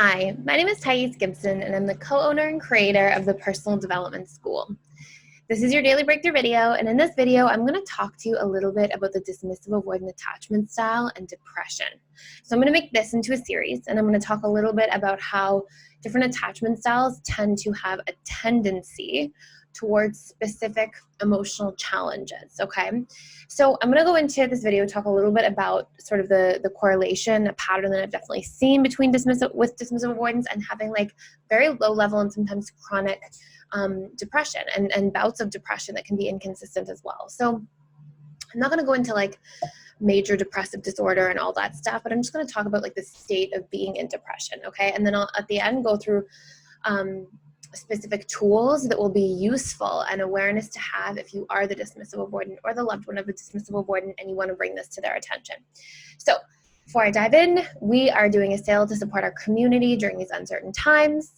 Hi, my name is Thais Gibson, and I'm the co-owner and creator of the Personal Development School. This is your daily breakthrough video, and in this video, I'm going to talk to you a little bit about the dismissive avoidant attachment style and depression. So I'm going to make this into a series, and I'm going to talk a little bit about how different attachment styles tend to have a tendency towards specific emotional challenges, okay? So I'm going to go into this video, talk a little bit about sort of the correlation, a pattern that I've definitely seen between dismissive avoidance and having like very low level and sometimes chronic depression and bouts of depression that can be inconsistent as well. So I'm not going to go into like major depressive disorder and all that stuff, but I'm just going to talk about like the state of being in depression, okay? And then I'll at the end go through specific tools that will be useful and awareness to have if you are the dismissive avoidant or the loved one of a dismissive avoidant and you want to bring this to their attention. So before I dive in, we are doing a sale to support our community during these uncertain times.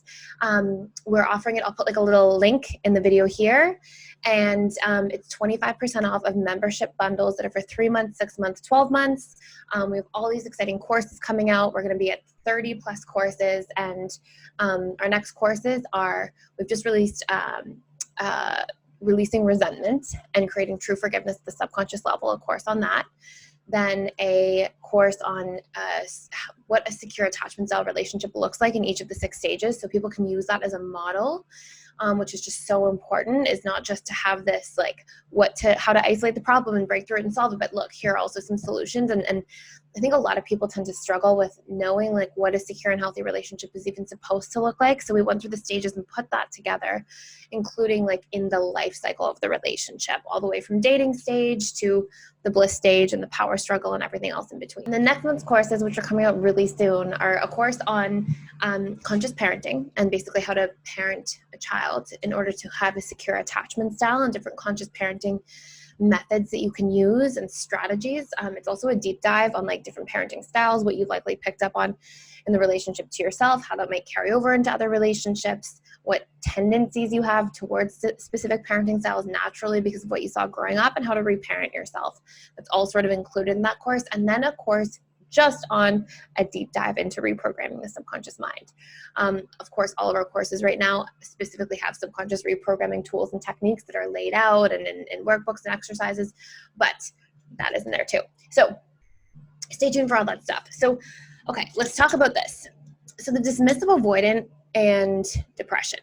We're offering it, I'll put like a little link in the video here, and it's 25% off of membership bundles that are for 3 months, 6 months, 12 months. We have all these exciting courses coming out. We're going to be at 30 plus courses, and our next courses are, we've just released Releasing Resentment and Creating True Forgiveness at the Subconscious Level, a course on that. Then a course on what a secure attachment style relationship looks like in each of the 6 stages, so people can use that as a model, which is just so important. Is not just to have this like how to isolate the problem and break through it and solve it, but look, here are also some solutions. And I think a lot of people tend to struggle with knowing like what a secure and healthy relationship is even supposed to look like. So we went through the stages and put that together, including like in the life cycle of the relationship, all the way from dating stage to the bliss stage and the power struggle and everything else in between. And the next month's courses, which are coming out really soon, are a course on conscious parenting and basically how to parent a child in order to have a secure attachment style and different conscious parenting methods that you can use and strategies. It's also a deep dive on like different parenting styles, what you've likely picked up on in the relationship to yourself, how that might carry over into other relationships, what tendencies you have towards specific parenting styles naturally because of what you saw growing up, and how to reparent yourself. That's all sort of included in that course. And then a course just on a deep dive into reprogramming the subconscious mind. Of course, all of our courses right now specifically have subconscious reprogramming tools and techniques that are laid out and in workbooks and exercises, but that is in there too. So stay tuned for all that stuff. So, okay, let's talk about this. So the dismissive avoidant and depression.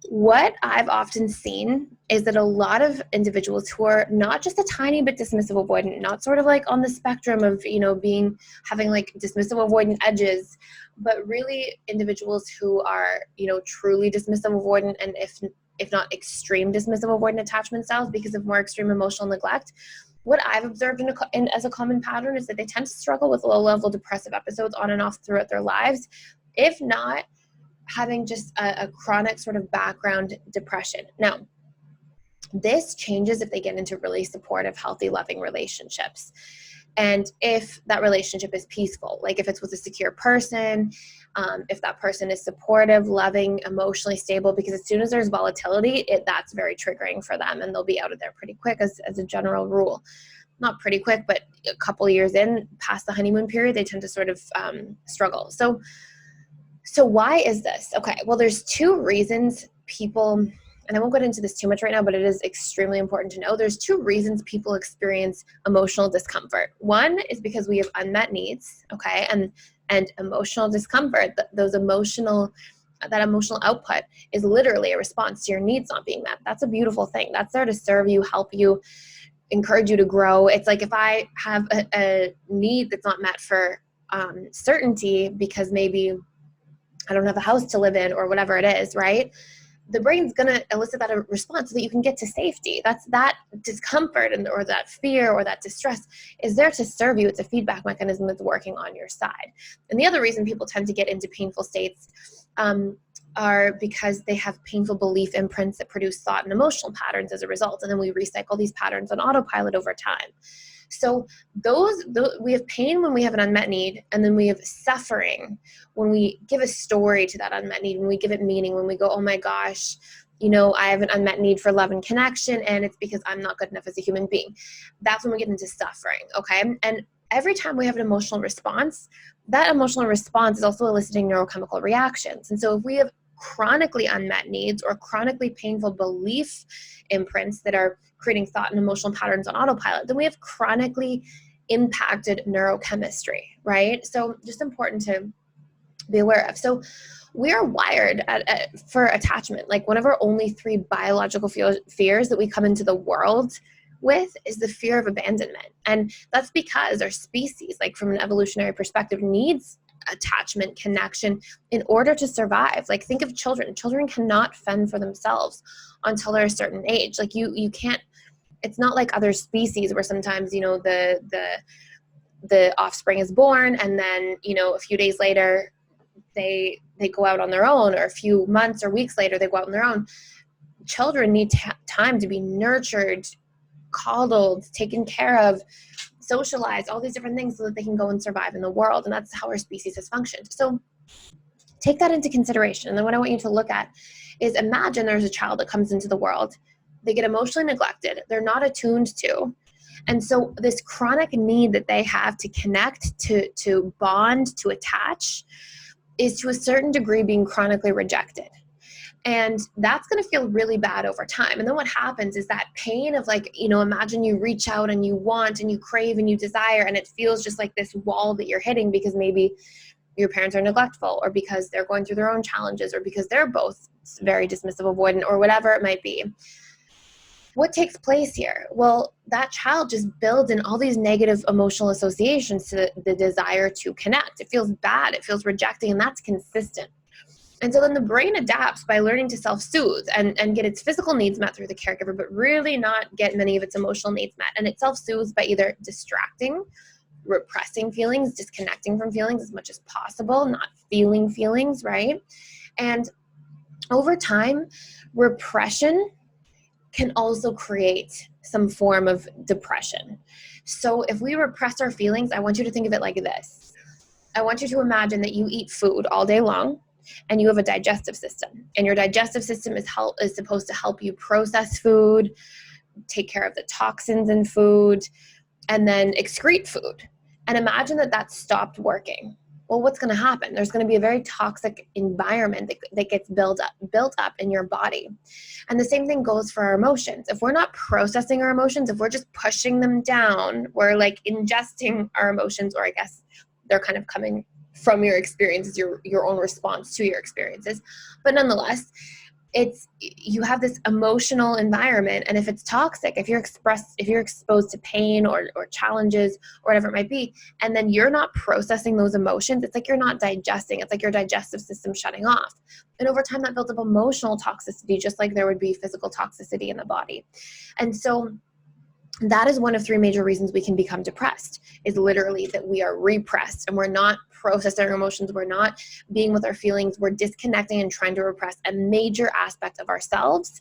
What I've often seen is that a lot of individuals who are not just a tiny bit dismissive avoidant, not sort of like on the spectrum of, having like dismissive avoidant edges, but really individuals who are, truly dismissive avoidant and if not extreme dismissive avoidant attachment styles because of more extreme emotional neglect. What I've observed as a common pattern is that they tend to struggle with low-level depressive episodes on and off throughout their lives, if not having just a chronic sort of background depression. Now, this changes if they get into really supportive, healthy, loving relationships. And if that relationship is peaceful, like if it's with a secure person, if that person is supportive, loving, emotionally stable, because as soon as there's volatility, that's very triggering for them and they'll be out of there pretty quick as a general rule. Not pretty quick, but a couple of years in, past the honeymoon period, they tend to sort of struggle. So why is this? Okay, well, there's 2 reasons people, and I won't get into this too much right now, but it is extremely important to know. There's 2 reasons people experience emotional discomfort. One is because we have unmet needs, okay, and emotional discomfort, that emotional output is literally a response to your needs not being met. That's a beautiful thing. That's there to serve you, help you, encourage you to grow. It's like if I have a need that's not met for certainty because maybe I don't have a house to live in or whatever it is, right? The brain's going to elicit that response so that you can get to safety. That's that discomfort or that fear or that distress is there to serve you. It's a feedback mechanism that's working on your side. And the other reason people tend to get into painful states are because they have painful belief imprints that produce thought and emotional patterns as a result. And then we recycle these patterns on autopilot over time. So we have pain when we have an unmet need, and then we have suffering when we give a story to that unmet need, when we give it meaning, when we go, oh my gosh, I have an unmet need for love and connection, and it's because I'm not good enough as a human being. That's when we get into suffering, okay? And every time we have an emotional response, that emotional response is also eliciting neurochemical reactions. And so if we have chronically unmet needs or chronically painful belief imprints that are creating thought and emotional patterns on autopilot, then we have chronically impacted neurochemistry, right? So just important to be aware of. So we are wired for attachment. Like one of our only 3 biological fears that we come into the world with is the fear of abandonment. And that's because our species, like from an evolutionary perspective, needs attachment, connection in order to survive. Like think of children. Children cannot fend for themselves until they're a certain age. Like you can't, it's not like other species where sometimes, you know, the offspring is born and then, you know, a few days later they go out on their own, or a few months or weeks later they go out on their own. Children need time to be nurtured, coddled, taken care of, socialized, all these different things so that they can go and survive in the world. And that's how our species has functioned. So take that into consideration. And then what I want you to look at is, imagine there's a child that comes into the world. They get emotionally neglected. They're not attuned to. And so this chronic need that they have to connect, to bond, to attach, is to a certain degree being chronically rejected. And that's going to feel really bad over time. And then what happens is that pain of, like, you know, imagine you reach out and you want and you crave and you desire, and it feels just like this wall that you're hitting because maybe your parents are neglectful, or because they're going through their own challenges, or because they're both very dismissive avoidant, or whatever it might be. What takes place here? Well, that child just builds in all these negative emotional associations to the desire to connect. It feels bad. It feels rejecting, and that's consistent. And so then the brain adapts by learning to self-soothe and get its physical needs met through the caregiver, but really not get many of its emotional needs met. And it self-soothes by either distracting, repressing feelings, disconnecting from feelings as much as possible, not feeling feelings, right? And over time, repression can also create some form of depression. So if we repress our feelings, I want you to think of it like this. I want you to imagine that you eat food all day long and you have a digestive system, and your digestive system is supposed to help you process food, take care of the toxins in food, and then excrete food. And imagine that stopped working. Well, what's going to happen? There's going to be a very toxic environment that gets built up in your body. And the same thing goes for our emotions. If we're not processing our emotions, if we're just pushing them down, we're like ingesting our emotions, or I guess they're kind of coming from your experiences, your own response to your experiences. But nonetheless, you have this emotional environment, and if it's toxic, if you're exposed to pain or challenges or whatever it might be, and then you're not processing those emotions, it's like you're not digesting. It's like your digestive system shutting off. And over time, that builds up emotional toxicity, just like there would be physical toxicity in the body. And so that is one of 3 major reasons we can become depressed, is literally that we are repressed and we're not processing our emotions. We're not being with our feelings. We're disconnecting and trying to repress a major aspect of ourselves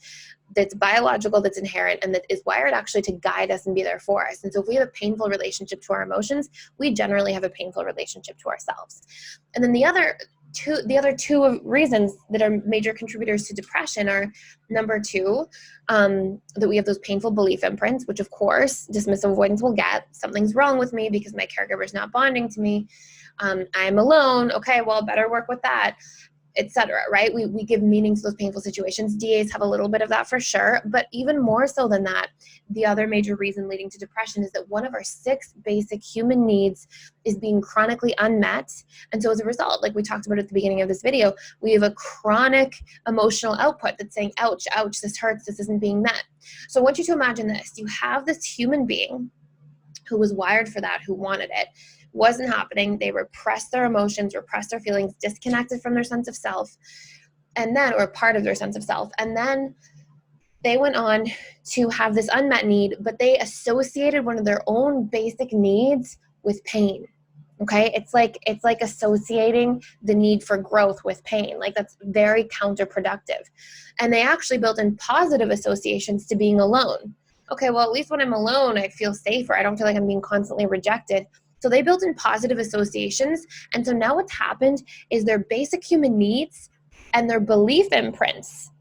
that's biological, that's inherent, and that is wired actually to guide us and be there for us. And so if we have a painful relationship to our emotions, we generally have a painful relationship to ourselves. And then the other two reasons that are major contributors to depression are, number 2, that we have those painful belief imprints, which of course dismissive avoidance will get. Something's wrong with me because my caregiver is not bonding to me. I'm alone. Okay, well, better work with that, etc. Right? We give meaning to those painful situations. DAs have a little bit of that for sure, but even more so than that, the other major reason leading to depression is that one of our 6 basic human needs is being chronically unmet. And so as a result, like we talked about at the beginning of this video, we have a chronic emotional output that's saying, ouch, ouch, this hurts, this isn't being met. So I want you to imagine this. You have this human being who was wired for that, who wanted it. Wasn't happening. They repressed their emotions, repressed their feelings, disconnected from their sense of self, and then, or part of their sense of self. And then they went on to have this unmet need, but they associated one of their own basic needs with pain. Okay. It's like associating the need for growth with pain. Like that's very counterproductive. And they actually built in positive associations to being alone. Okay. Well, at least when I'm alone, I feel safer. I don't feel like I'm being constantly rejected. So they built in positive associations. And so now what's happened is their basic human needs and their belief imprints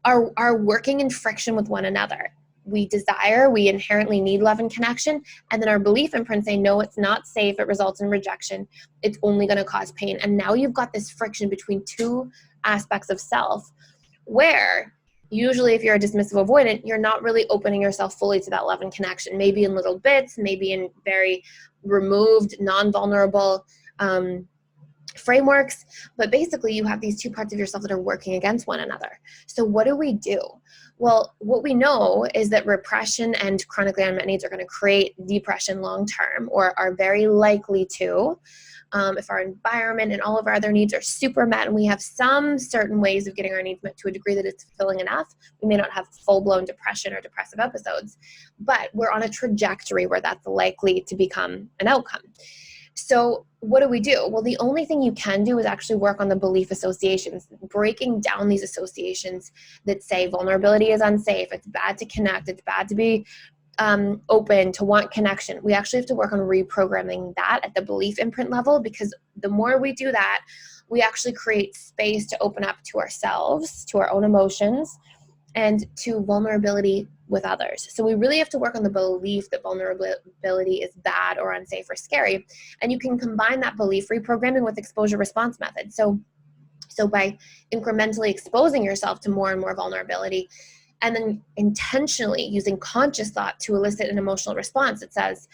are working in friction with one another. we desire, we inherently need love and connection, and then our belief imprint say, no, it's not safe, it results in rejection, it's only going to cause pain. And now you've got this friction between two aspects of self, where usually if you're a dismissive avoidant, you're not really opening yourself fully to that love and connection, maybe in little bits, maybe in very removed, non-vulnerable frameworks, but basically you have these two parts of yourself that are working against one another. So what do we do? Well, what we know is that repression and chronically unmet needs are going to create depression long term, or are very likely to. If our environment and all of our other needs are super met, and we have some certain ways of getting our needs met to a degree that it's fulfilling enough, we may not have full-blown depression or depressive episodes, but we're on a trajectory where that's likely to become an outcome. So what do? Well, the only thing you can do is actually work on the belief associations, breaking down these associations that say vulnerability is unsafe, it's bad to connect, it's bad to be open, to want connection. We actually have to work on reprogramming that at the belief imprint level, because the more we do that, we actually create space to open up to ourselves, to our own emotions, and to vulnerability with others. So we really have to work on the belief that vulnerability is bad or unsafe or scary. And you can combine that belief reprogramming with exposure response methods. So by incrementally exposing yourself to more and more vulnerability, and then intentionally using conscious thought to elicit an emotional response that says,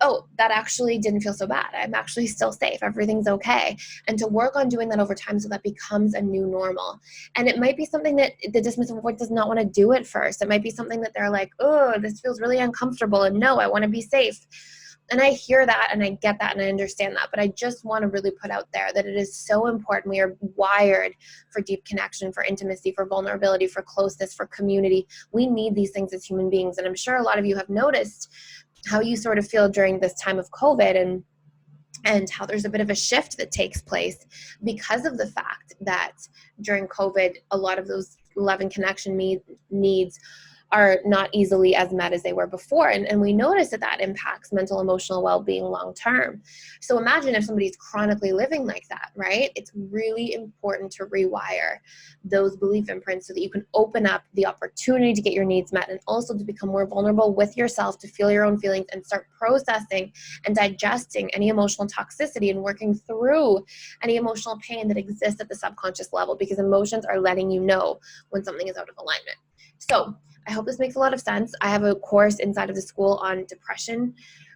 oh, that actually didn't feel so bad. I'm actually still safe. Everything's okay. And to work on doing that over time so that becomes a new normal. And it might be something that the dismissive avoidant does not want to do at first. It might be something that they're like, oh, this feels really uncomfortable. And no, I want to be safe. And I hear that and I get that and I understand that. But I just want to really put out there that it is so important. We are wired for deep connection, for intimacy, for vulnerability, for closeness, for community. We need these things as human beings. And I'm sure a lot of you have noticed how you sort of feel during this time of COVID, and how there's a bit of a shift that takes place because of the fact that during COVID, a lot of those love and connection needs are not easily as met as they were before. And we notice that impacts mental, emotional well-being long-term. So imagine if somebody's chronically living like that, right? It's really important to rewire those belief imprints so that you can open up the opportunity to get your needs met, and also to become more vulnerable with yourself, to feel your own feelings and start processing and digesting any emotional toxicity and working through any emotional pain that exists at the subconscious level, because emotions are letting you know when something is out of alignment. So I hope this makes a lot of sense. I have a course inside of the school on depression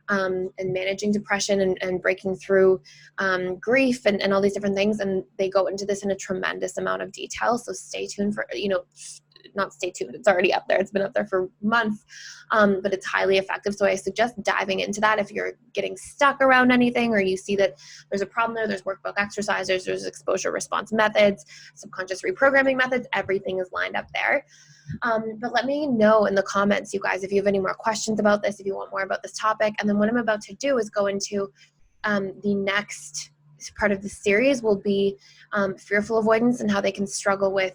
and managing depression and breaking through grief and all these different things. And they go into this in a tremendous amount of detail. So stay tuned for, not stay tuned, it's already up there. It's been up there for months, but it's highly effective. So I suggest diving into that if you're getting stuck around anything, or you see that there's a problem there. There's workbook exercises, there's exposure response methods, subconscious reprogramming methods, everything is lined up there. But let me know in the comments, you guys, if you have any more questions about this, if you want more about this topic. And then what I'm about to do is go into the next part of the series will be fearful avoidance and how they can struggle with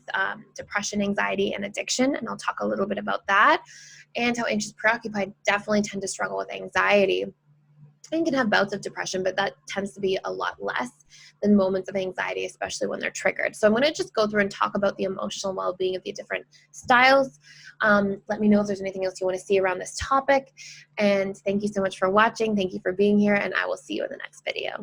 depression, anxiety, and addiction. And I'll talk a little bit about that, and how anxious preoccupied definitely tend to struggle with anxiety and can have bouts of depression, but that tends to be a lot less than moments of anxiety, especially when they're triggered. So I'm going to just go through and talk about the emotional well-being of the different styles. Let me know if there's anything else you want to see around this topic. And thank you so much for watching. Thank you for being here, and I will see you in the next video.